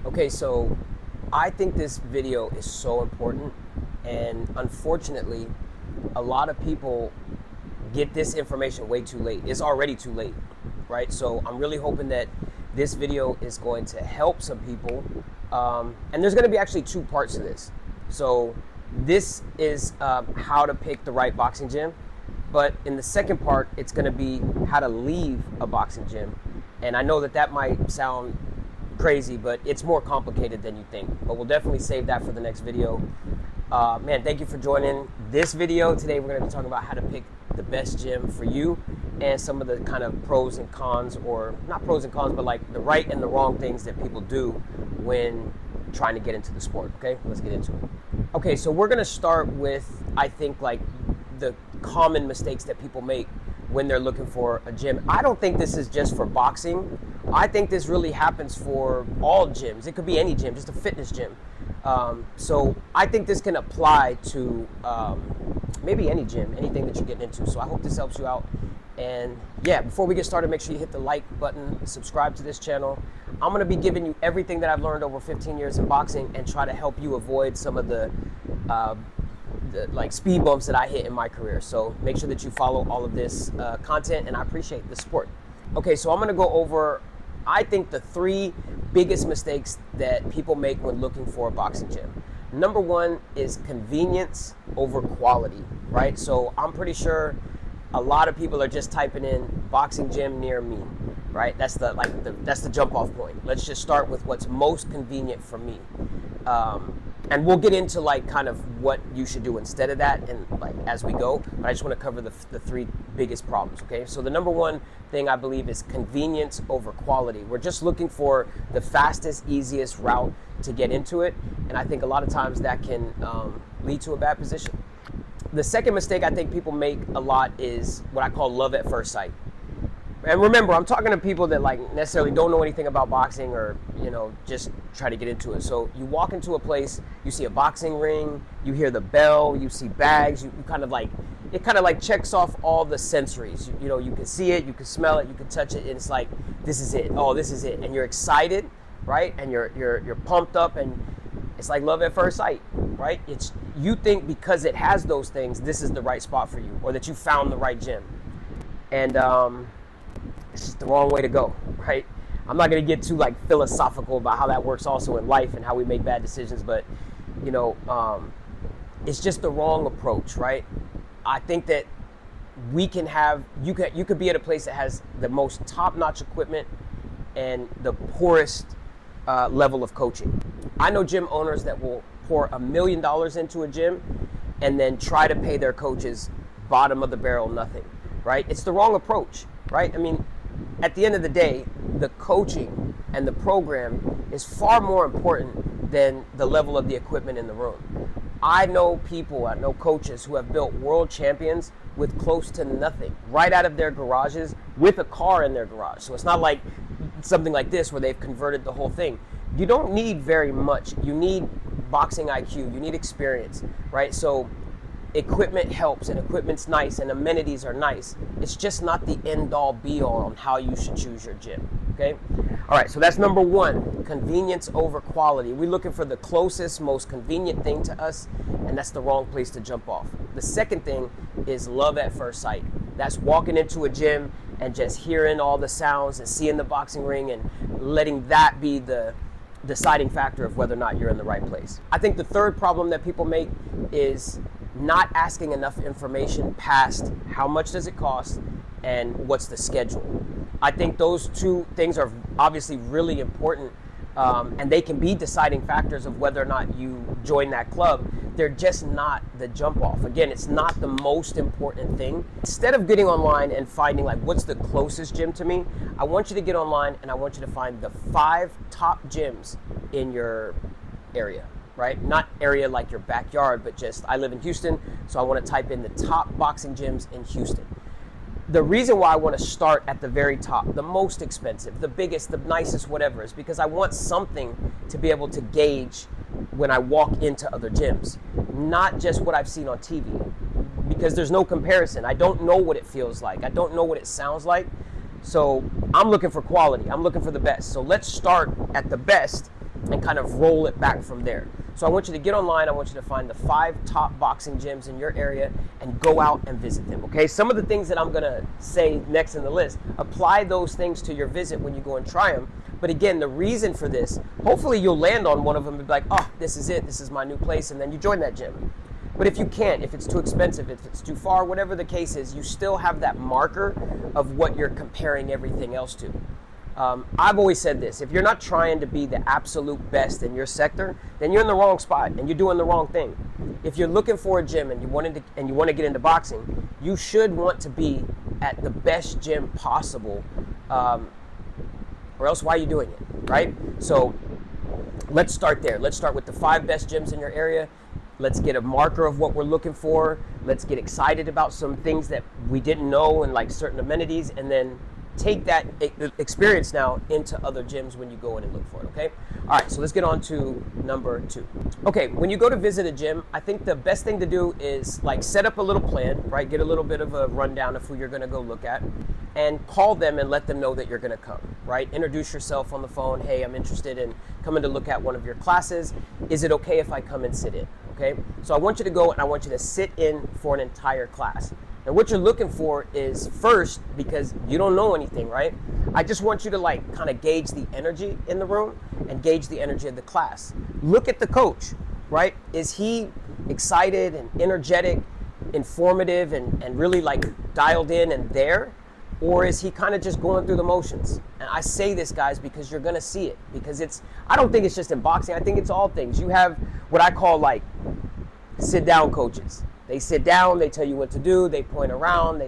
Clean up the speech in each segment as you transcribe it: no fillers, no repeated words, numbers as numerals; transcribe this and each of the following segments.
Okay, so I think this video is so important, and unfortunately, a lot of people get this information way too late. It's already too late, right? So I'm really hoping that this video is going to help some people. And there's going to be actually two parts to this. So this is how to pick the right boxing gym. But in the second part, it's going to be how to leave a boxing gym. And I know that that might sound crazy, but it's more complicated than you think. But we'll definitely save that for the next video. Man, thank you for joining this video. Today we're going to be talking about how to pick the best gym for you and some of the kind of pros and cons, or not pros and cons, but like the right and the wrong things that people do when trying to get into the sport. Okay, let's get into it. Okay, so we're going to start with, I think, like the common mistakes that people make when they're looking for a gym. I don't think this is just for boxing. I think this really happens for all gyms. It could be any gym, just a fitness gym. So I think this can apply to maybe any gym, anything that you're getting into. So I hope this helps you out. And yeah, before we get started, make sure you hit the like button, subscribe to this channel. I'm going to be giving you everything that I've learned over 15 years in boxing and try to help you avoid some of the like speed bumps that I hit in my career. So make sure that you follow all of this content, and I appreciate the support. Okay, so I'm going to go over, I think, the three biggest mistakes that people make when looking for a boxing gym. Number one is convenience over quality, right? So I'm pretty sure a lot of people are just typing in boxing gym near me, right? That's the jump off point. Let's just start with what's most convenient for me. And we'll get into like kind of what you should do instead of that and like as we go, but I just want to cover the three biggest problems. Okay, so the number one thing I believe is convenience over quality. We're just looking for the fastest, easiest route to get into it, and I think a lot of times that can lead to a bad position. The second mistake I think people make a lot is what I call love at first sight. And remember, I'm talking to people that like necessarily don't know anything about boxing, or just try to get into it. So you walk into a place, you see a boxing ring, you hear the bell, you see bags, you kind of like, it kind of like checks off all the sensories. You can see it, you can smell it, you can touch it, and it's like, this is it. Oh, this is it. And you're excited, right? And you're pumped up, and it's like love at first sight, right? You think because it has those things, this is the right spot for you, or that you found the right gym. And it's just the wrong way to go, right? I'm not going to get too like philosophical about how that works also in life and how we make bad decisions, but it's just the wrong approach, right? I think that you could be at a place that has the most top-notch equipment and the poorest level of coaching. I know gym owners that will pour $1 million into a gym and then try to pay their coaches bottom of the barrel nothing, right? It's the wrong approach, right? I mean, at the end of the day, the coaching and the program is far more important than the level of the equipment in the room. I know coaches who have built world champions with close to nothing, right out of their garages with a car in their garage. So it's not like something like this where they've converted the whole thing. You don't need very much. You need boxing IQ, you need experience, right? So equipment helps, and equipment's nice, and amenities are nice. It's just not the end-all be-all on how you should choose your gym, okay? All right, so that's number one, convenience over quality. We're looking for the closest, most convenient thing to us, and that's the wrong place to jump off. The second thing is love at first sight. That's walking into a gym and just hearing all the sounds and seeing the boxing ring and letting that be the deciding factor of whether or not you're in the right place. I think the third problem that people make is not asking enough information past how much does it cost and what's the schedule. I think those two things are obviously really important, and they can be deciding factors of whether or not you join that club. They're just not the jump off. Again, it's not the most important thing. Instead of getting online and finding like what's the closest gym to me, I want you to get online and I want you to find the 5 top gyms in your area. Right? Not area like your backyard, but just, I live in Houston, so I want to type in the top boxing gyms in Houston. The reason why I want to start at the very top, the most expensive, the biggest, the nicest, whatever, is because I want something to be able to gauge when I walk into other gyms, not just what I've seen on TV, because there's no comparison. I don't know what it feels like. I don't know what it sounds like. So I'm looking for quality. I'm looking for the best. So let's start at the best and kind of roll it back from there. So I want you to get online. I want you to find the 5 top boxing gyms in your area and go out and visit them, okay? Some of the things that I'm gonna say next in the list, apply those things to your visit when you go and try them. But again, the reason for this, hopefully you'll land on one of them and be like, oh, this is it, this is my new place, and then you join that gym. But if you can't, if it's too expensive, if it's too far, whatever the case is, you still have that marker of what you're comparing everything else to. I've always said this, if you're not trying to be the absolute best in your sector, then you're in the wrong spot and you're doing the wrong thing. If you're looking for a gym and you want to get into boxing, you should want to be at the best gym possible, or else why are you doing it, right? So let's start there. Let's start with the 5 best gyms in your area. Let's get a marker of what we're looking for. Let's get excited about some things that we didn't know and like certain amenities, and then take that experience now into other gyms when you go in and look for it, okay? All right, so let's get on to number 2. Okay, when you go to visit a gym, I think the best thing to do is like set up a little plan, right? Get a little bit of a rundown of who you're gonna go look at, and call them and let them know that you're gonna come, right? Introduce yourself on the phone. Hey, I'm interested in coming to look at one of your classes. Is it okay if I come and sit in, okay? So I want you to go and I want you to sit in for an entire class. And what you're looking for is, first, because you don't know anything, right? I just want you to like kind of gauge the energy in the room and gauge the energy of the class. Look at the coach, right? Is he excited and energetic, informative, and really like dialed in and there? Or is he kind of just going through the motions? And I say this, guys, because you're gonna see it. Because I don't think it's just in boxing, I think it's all things. You have what I call like sit down coaches. They sit down, they tell you what to do, they point around,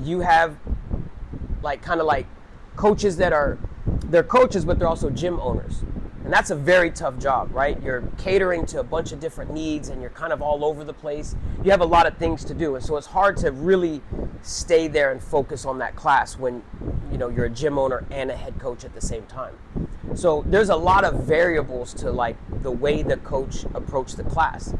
you have like kind of like coaches they're coaches, but they're also gym owners. And that's a very tough job, right? You're catering to a bunch of different needs and you're kind of all over the place. You have a lot of things to do. And so it's hard to really stay there and focus on that class when, you're a gym owner and a head coach at the same time. So there's a lot of variables to like the way the coach approached the class.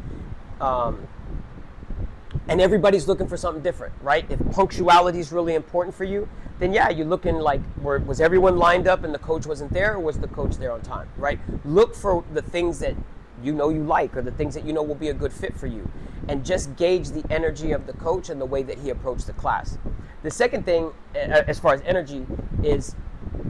And everybody's looking for something different, right? If punctuality is really important for you, then yeah, you're looking like, was everyone lined up and the coach wasn't there, or was the coach there on time, right? Look for the things that you like, or the things that will be a good fit for you, and just gauge the energy of the coach and the way that he approached the class. The second thing, as far as energy, is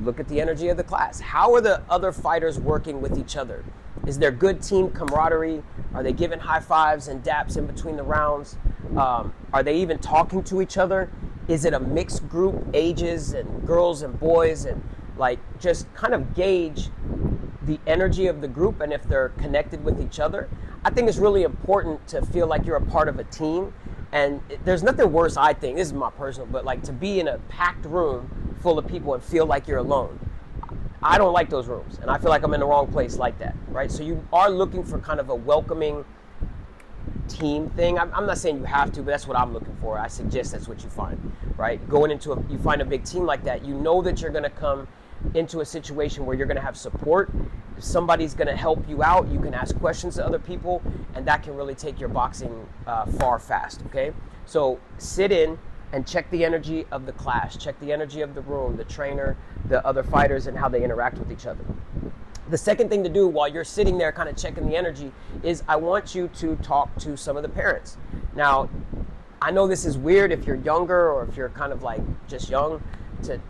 look at the energy of the class. How are the other fighters working with each other? Is there good team camaraderie? Are they giving high fives and daps in between the rounds? Are they even talking to each other? Is it a mixed group, ages and girls and boys, and like just kind of gauge the energy of the group and if they're connected with each other. I think it's really important to feel like you're a part of a team, and there's nothing worse, I think, this is my personal, but like to be in a packed room full of people and feel like you're alone. I don't like those rooms, and I feel like I'm in the wrong place like that, right? So you are looking for kind of a welcoming team thing. I'm not saying you have to, but that's what I'm looking for. I suggest that's what you find, right? Going into you find a big team like that, you know that you're gonna come into a situation where you're gonna have support. If somebody's gonna help you out, you can ask questions to other people, and that can really take your boxing far fast, okay? So sit in and check the energy of the class, check the energy of the room, the trainer, the other fighters, and how they interact with each other. The second thing to do while you're sitting there kind of checking the energy is I want you to talk to some of the parents. Now, I know this is weird if you're younger or if you're kind of like just young to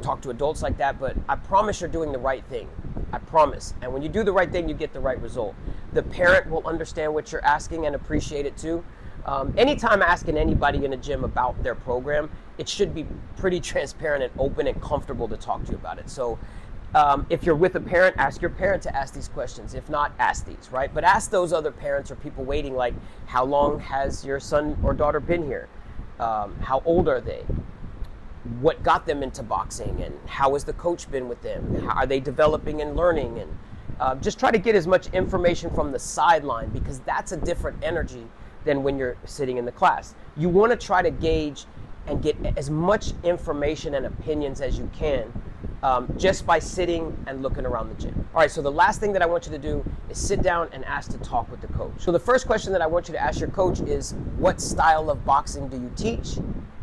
talk to adults like that, but I promise you're doing the right thing. I promise. And when you do the right thing, you get the right result. The parent will understand what you're asking and appreciate it too. Anytime asking anybody in a gym about their program, it should be pretty transparent and open and comfortable to talk to you about it. So if you're with a parent, ask your parent to ask these questions. If not, ask these, right? But ask those other parents or people waiting, like, how long has your son or daughter been here? How old are they? What got them into boxing? And how has the coach been with them? How are they developing and learning? And just try to get as much information from the sideline, because that's a different energy than when you're sitting in the class. You want to try to gauge and get as much information and opinions as you can just by sitting and looking around the gym. All right, so the last thing that I want you to do is sit down and ask to talk with the coach. So the first question that I want you to ask your coach is, what style of boxing do you teach?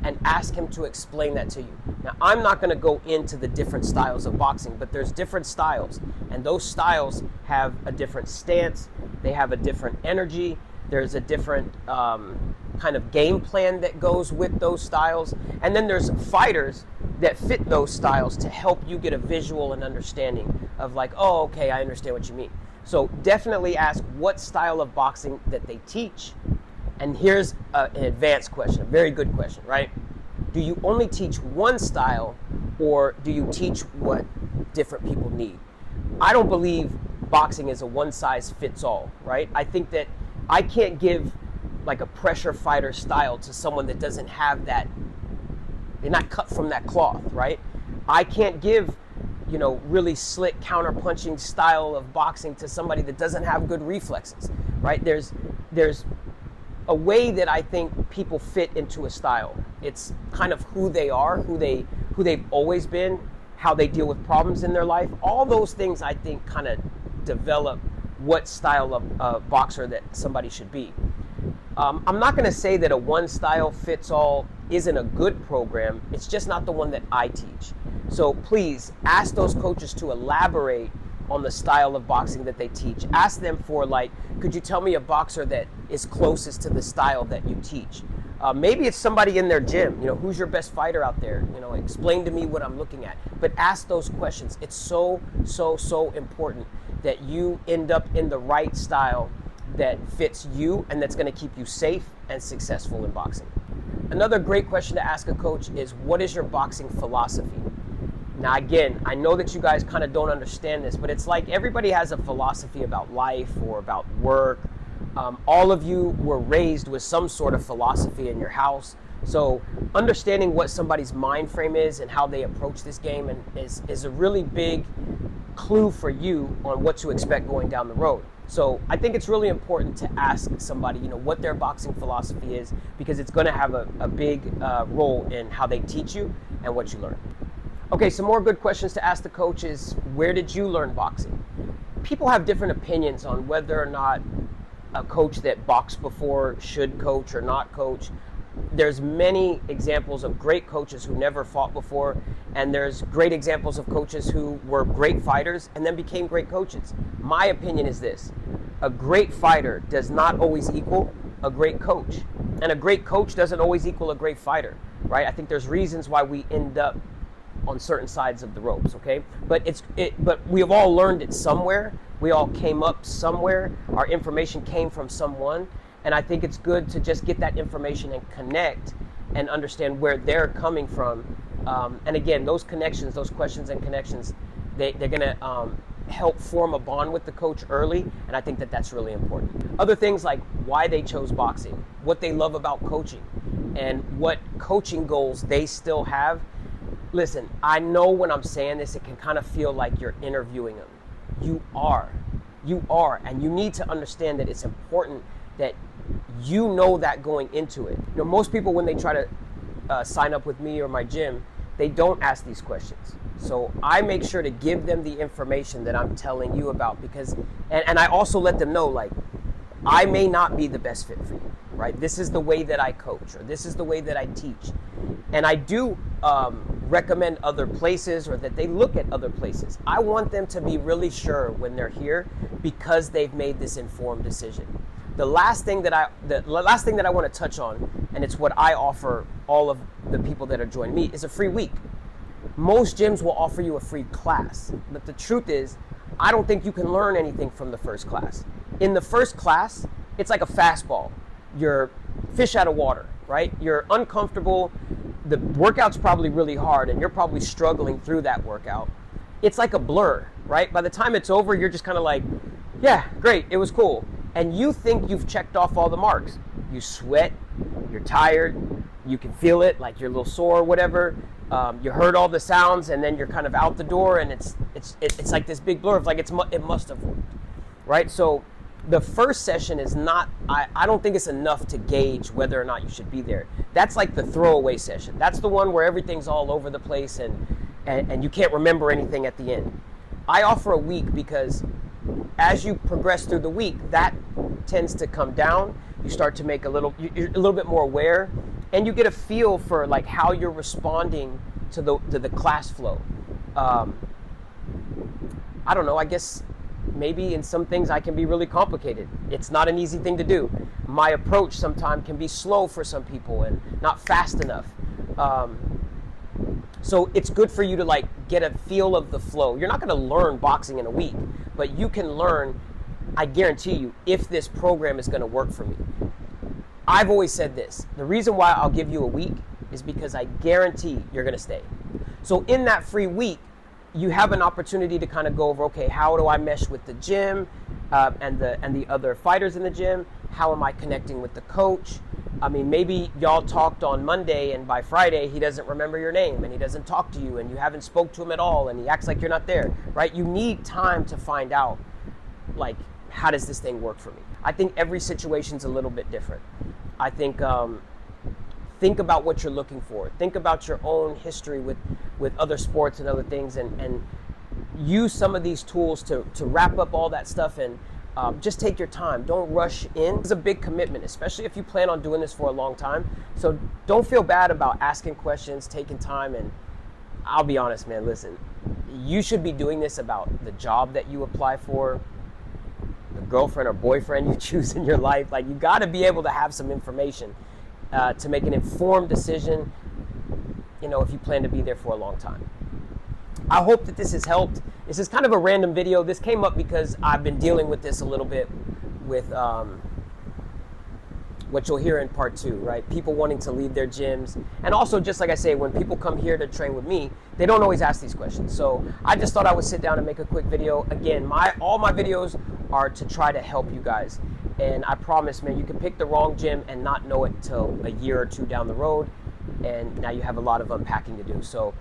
and ask him to explain that to you. Now, I'm not going to go into the different styles of boxing, but there's different styles, and those styles have a different stance, they have a different energy, there's a different kind of game plan that goes with those styles, and then there's fighters that fit those styles to help you get a visual and understanding of like, oh, okay, I understand what you mean. So definitely ask what style of boxing that they teach. And here's an advanced question, a very good question, right? Do you only teach one style, or do you teach what different people need? I don't believe boxing is a one-size-fits-all, right? I think that I can't give like a pressure fighter style to someone that doesn't have that, they're not cut from that cloth, right? I can't give, really slick counter-punching style of boxing to somebody that doesn't have good reflexes, right? There's a way that I think people fit into a style. It's kind of who they are, who they've always been, how they deal with problems in their life. All those things I think kind of develop what style of boxer that somebody should be. I'm not going to say that a one style fits all isn't a good program. It's just not the one that I teach. So please ask those coaches to elaborate on the style of boxing that they teach. Ask them for like, could you tell me a boxer that is closest to the style that you teach? Maybe it's somebody in their gym. Who's your best fighter out there? Explain to me what I'm looking at. But ask those questions. It's so important that you end up in the right style that fits you and that's going to keep you safe and successful in boxing. Another great question to ask a coach is, what is your boxing philosophy? Now, again, I know that you guys kind of don't understand this, but it's like everybody has a philosophy about life or about work. All of you were raised with some sort of philosophy in your house. So understanding what somebody's mind frame is and how they approach this game is a really big clue for you on what to expect going down the road. So I think it's really important to ask somebody, what their boxing philosophy is, because it's going to have a big role in how they teach you and what you learn. Okay, some more good questions to ask the coach is, where did you learn boxing? People have different opinions on whether or not a coach that boxed before should coach or not coach. There's many examples of great coaches who never fought before, and there's great examples of coaches who were great fighters and then became great coaches. My opinion is this: a great fighter does not always equal a great coach, and a great coach doesn't always equal a great fighter, right? I think there's reasons why we end up on certain sides of the ropes, okay? But we have all learned it somewhere. We all came up somewhere. Our information came from someone. And I think it's good to just get that information and connect and understand where they're coming from. And again, those connections, those questions and connections, they're going to help form a bond with the coach early. And I think that that's really important. Other things like why they chose boxing, what they love about coaching, and what coaching goals they still have. Listen, I know when I'm saying this, it can kind of feel like you're interviewing them. You are, and you need to understand that it's important that you know that going into it. Most people, when they try to sign up with me or my gym, they don't ask these questions. So I make sure to give them the information that I'm telling you about, because, and I also let them know, like, I may not be the best fit for you, right? This is the way that I coach, or this is the way that I teach. And I do recommend other places, or that they look at other places. I want them to be really sure when they're here, because they've made this informed decision. The last thing that I want to touch on, and it's what I offer all of the people that are joining me, is a free week. Most gyms will offer you a free class, but the truth is, I don't think you can learn anything from the first class. In the first class, it's like a fastball. You're fish out of water, right? You're uncomfortable. The workout's probably really hard, and you're probably struggling through that workout. It's like a blur, right? By the time it's over, you're just kind of like, yeah, great, it was cool. And you think you've checked off all the marks. You sweat, you're tired, you can feel it, like you're a little sore or whatever. You heard all the sounds, and then you're kind of out the door, and it's like this big blur of like it must have worked, right? So the first session is not, I don't think it's enough to gauge whether or not you should be there. That's like the throwaway session. That's the one where everything's all over the place and you can't remember anything at the end. I offer a week because as you progress through the week, that tends to come down. You start to make you're a little bit more aware, and you get a feel for like how you're responding to the class flow. I don't know, I guess maybe in some things I can be really complicated. It's not an easy thing to do. My approach sometimes can be slow for some people and not fast enough. So it's good for you to like get a feel of the flow. You're not going to learn boxing in a week, but you can learn, I guarantee you, if this program is going to work for me. I've always said this. The reason why I'll give you a week is because I guarantee you're going to stay. So in that free week, you have an opportunity to kind of go over, okay, how do I mesh with the gym and the other fighters in the gym? How am I connecting with the coach? I mean, maybe y'all talked on Monday and by Friday he doesn't remember your name and he doesn't talk to you and you haven't spoke to him at all and he acts like you're not there, right? You need time to find out, like, how does this thing work for me? I think every situation's a little bit different. I think think about what you're looking for. Think about your own history with other sports and other things, and use some of these tools to wrap up all that stuff, and just take your time. Don't rush in. It's a big commitment, especially if you plan on doing this for a long time. So don't feel bad about asking questions, taking time, and I'll be honest, man, listen, you should be doing this about the job that you apply for, the girlfriend or boyfriend you choose in your life. Like, you got to be able to have some information to make an informed decision, you know, if you plan to be there for a long time. I hope that this has helped. This is kind of a random video. This came up because I've been dealing with this a little bit with what you'll hear in part 2, right? People wanting to leave their gyms. And also, just like I say, when people come here to train with me, they don't always ask these questions. So I just thought I would sit down and make a quick video. Again, all my videos are to try to help you guys. And I promise, man, you can pick the wrong gym and not know it until a year or two down the road. And now you have a lot of unpacking to do. So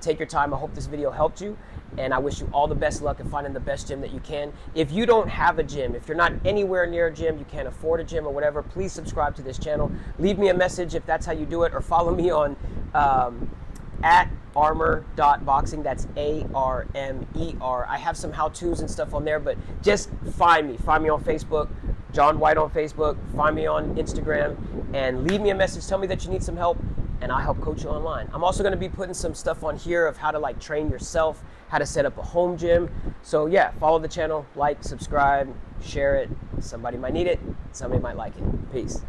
take your time. I hope this video helped you. And I wish you all the best luck in finding the best gym that you can. If you don't have a gym, if you're not anywhere near a gym, you can't afford a gym or whatever, please subscribe to this channel. Leave me a message if that's how you do it, or follow me on at armor.boxing. That's ARMER. I have some how-tos and stuff on there, but just find me. Find me on Facebook, John White on Facebook. Find me on Instagram and leave me a message. Tell me that you need some help, and I'll help coach you online. I'm also going to be putting some stuff on here of how to like train yourself, how to set up a home gym. So yeah, follow the channel, like, subscribe, share it. Somebody might need it. Somebody might like it. Peace.